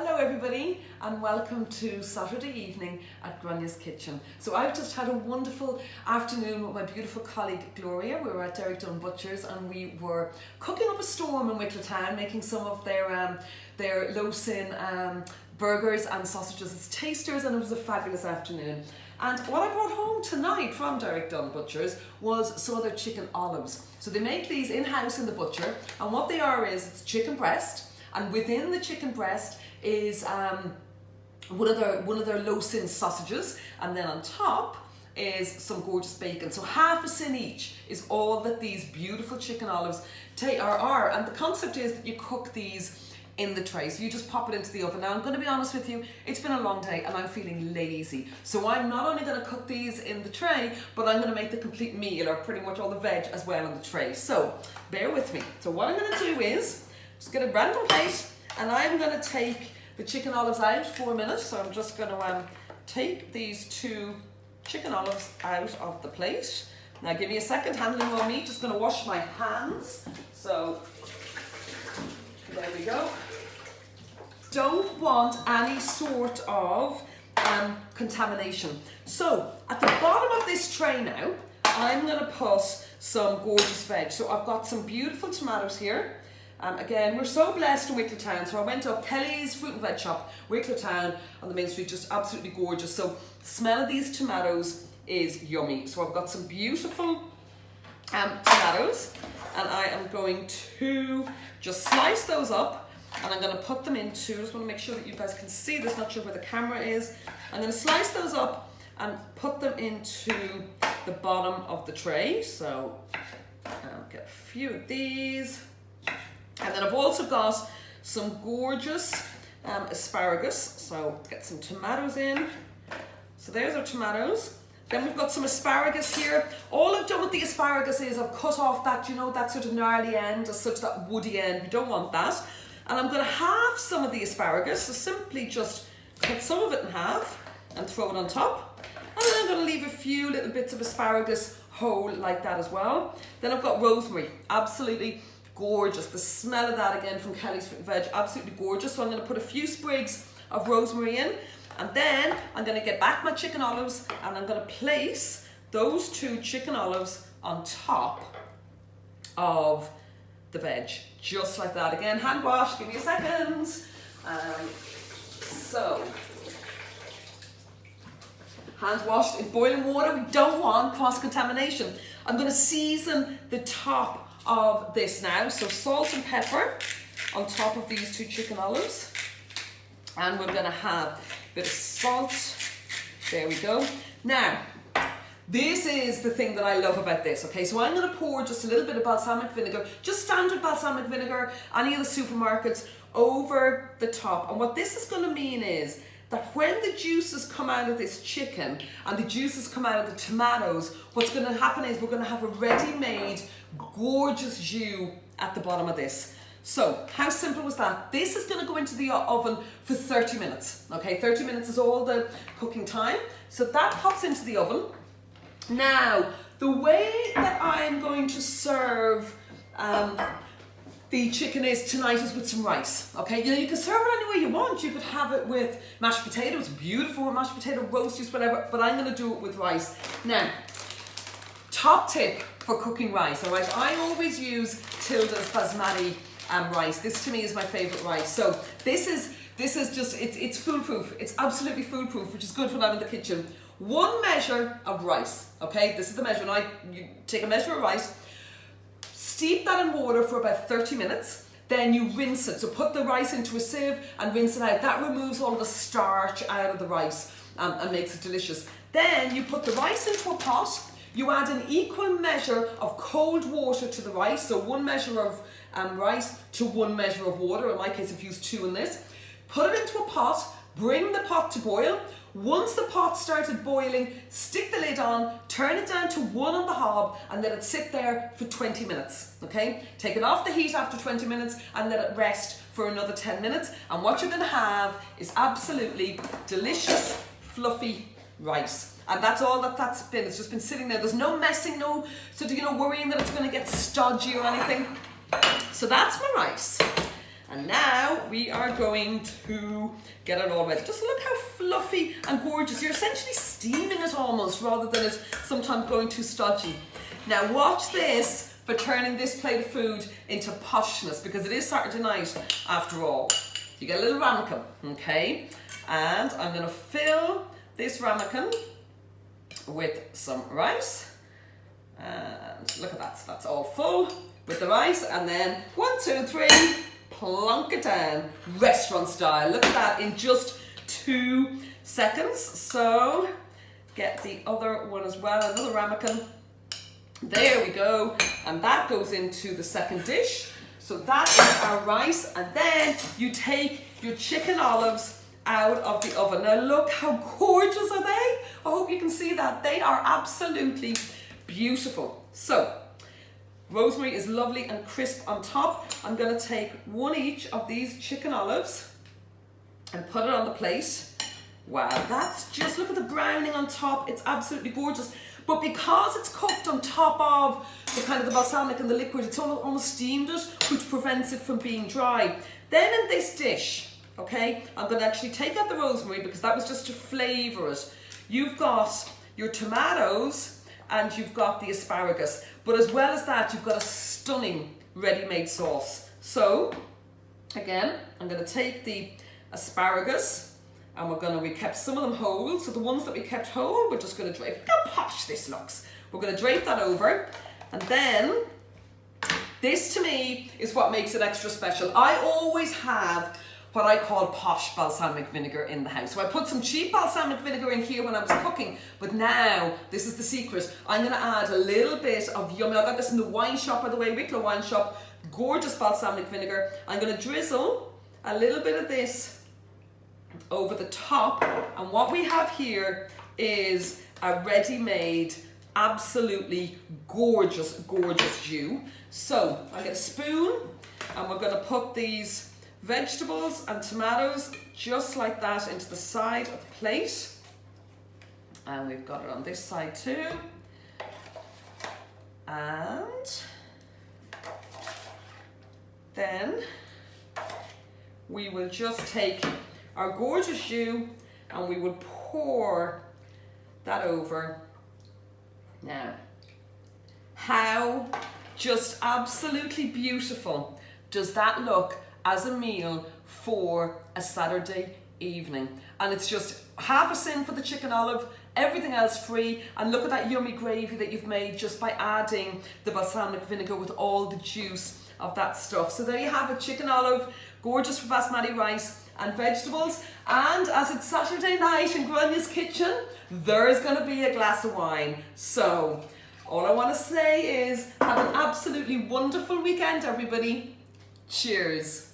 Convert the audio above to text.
Hello everybody and welcome to Saturday evening at Grainne's kitchen. So I've just had a wonderful afternoon with my beautiful colleague Gloria. We were at Derek Dunn Butchers and we were cooking up a storm in Wicklow Town, making some of their low-sin burgers and sausages as tasters, and it was a fabulous afternoon. And what I brought home tonight from Derek Dunn Butchers was some of their chicken olives. So they make these in-house in the butcher, and what they are is it's chicken breast, and within the chicken breast is one of their low-sin sausages, and then on top is some gorgeous bacon. So half a sin each is all that these beautiful chicken olives are. And the concept is that you cook these in the tray. So you just pop it into the oven. Now I'm going to be honest with you, it's been a long day and I'm feeling lazy. So I'm not only going to cook these in the tray, but I'm going to make the complete meal, or pretty much all the veg as well on the tray. So bear with me. So what I'm going to do is just get a random plate, and I'm going to take the chicken olives out for a minute. So I'm just going to take these two chicken olives out of the plate. Now give me a second, handling raw meat, just going to wash my hands. So there we go. Don't want any sort of contamination. So at the bottom of this tray now, I'm going to put some gorgeous veg. So I've got some beautiful tomatoes here. Again, we're so blessed in Wicklow Town. So I went up Kelly's Fruit and Veg Shop, Wicklow Town on the main street, just absolutely gorgeous. So the smell of these tomatoes is yummy. So I've got some beautiful tomatoes, and I am going to just slice those up, and I'm going to put them into, just want to make sure that you guys can see this, not sure where the camera is. I'm going to slice those up and put them into the bottom of the tray. So I'll get a few of these. And then I've also got some gorgeous asparagus. So get some tomatoes in. So there's our tomatoes. Then we've got some asparagus here. All I've done with the asparagus is I've cut off that, you know, that sort of gnarly end, or such that woody end. We don't want that. And I'm going to halve some of the asparagus. So simply just cut some of it in half and throw it on top. And then I'm going to leave a few little bits of asparagus whole like that as well. Then I've got rosemary. Absolutely gorgeous. The smell of that again from Kelly's Fruit and Veg, absolutely gorgeous. So I'm going to put a few sprigs of rosemary in, and then I'm going to get back my chicken olives, and I'm going to place those two chicken olives on top of the veg, just like that. Again, hand wash, give me a second. So hands washed in boiling water. We don't want cross-contamination. I'm going to season the top of this now. So salt and pepper on top of these two chicken olives. And we're going to have a bit of salt. There we go. Now, this is the thing that I love about this, okay? So I'm going to pour just a little bit of balsamic vinegar, just standard balsamic vinegar, any of the supermarkets, over the top. And what this is going to mean is that when the juices come out of this chicken and the juices come out of the tomatoes, what's going to happen is we're going to have a ready-made, gorgeous jus at the bottom of this. So how simple was that? This is going to go into the oven for 30 minutes. Okay, 30 minutes is all the cooking time. So that pops into the oven. Now, the way that I'm going to serve the chicken is tonight is with some rice. Okay, you know, you can serve it any way you want. You could have it with mashed potatoes, beautiful with mashed potato, roasties, whatever, but I'm going to do it with rice. Now, top tip for cooking rice, all right? I always use Tilda's basmati rice. This to me is my favorite rice. So this is just, it's foolproof. It's absolutely foolproof, which is good when I'm in the kitchen. 1 measure of rice, okay? This is the measure. Now, you take a measure of rice, steep that in water for about 30 minutes, then you rinse it. So put the rice into a sieve and rinse it out. That removes all the starch out of the rice and makes it delicious. Then you put the rice into a pot. You add an equal measure of cold water to the rice. So 1 measure of rice to 1 measure of water. In my case, I've used 2 in this. Put it into a pot, bring the pot to boil. Once the pot started boiling, stick the lid on, turn it down to 1 on the hob, and let it sit there for 20 minutes, okay? Take it off the heat after 20 minutes and let it rest for another 10 minutes. And what you're gonna have is absolutely delicious, fluffy rice. And that's all that's been. It's just been sitting there. There's no messing, no sort of, you know, worrying that it's gonna get stodgy or anything. So that's my rice. And now we are going to get it all ready. Just look how fluffy and gorgeous. You're essentially steaming it almost rather than it sometimes going too stodgy. Now watch this for turning this plate of food into poshness, because it is Saturday night after all. You get a little ramekin, okay? And I'm gonna fill this ramekin with some rice. And look at that, so that's all full with the rice. And then 1, 2, 3, plonk it down, restaurant style. Look at that in just 2 seconds. So get the other one as well, another ramekin. There we go, and that goes into the second dish. So that is our rice, and then you take your chicken olives out of the oven. Now look how gorgeous are they? I hope you can see that. They are absolutely beautiful. So rosemary is lovely and crisp on top. I'm going to take 1 each of these chicken olives and put it on the plate. Wow, that's just, look at the browning on top. It's absolutely gorgeous. But because it's cooked on top of the kind of the balsamic and the liquid, it's almost steamed it, which prevents it from being dry. Then in this dish, okay, I'm going to actually take out the rosemary because that was just to flavour it. You've got your tomatoes and you've got the asparagus. But as well as that, you've got a stunning ready-made sauce. So, again, I'm going to take the asparagus, and we kept some of them whole, so the ones that we kept whole, we're just going to drape. Look how posh this looks. We're going to drape that over, and then this to me is what makes it extra special. I always have what I call posh balsamic vinegar in the house. So I put some cheap balsamic vinegar in here when I was cooking, but now, this is the secret, I'm going to add a little bit of yummy, I got this in the wine shop, by the way, Wicklow wine shop, gorgeous balsamic vinegar. I'm going to drizzle a little bit of this over the top, and what we have here is a ready-made, absolutely gorgeous jus. So I get a spoon, and we're going to put these vegetables and tomatoes just like that into the side of the plate, and we've got it on this side too. And then we will just take our gorgeous jus and we will pour that over. Now, how just absolutely beautiful does that look as a meal for a Saturday evening? And it's just half a sin for the chicken olive, everything else free, and look at that yummy gravy that you've made just by adding the balsamic vinegar with all the juice of that stuff. So there you have it, chicken olive, gorgeous for basmati rice and vegetables. And as it's Saturday night in Grainne's kitchen, there's going to be a glass of wine. So all I want to say is have an absolutely wonderful weekend, everybody. Cheers.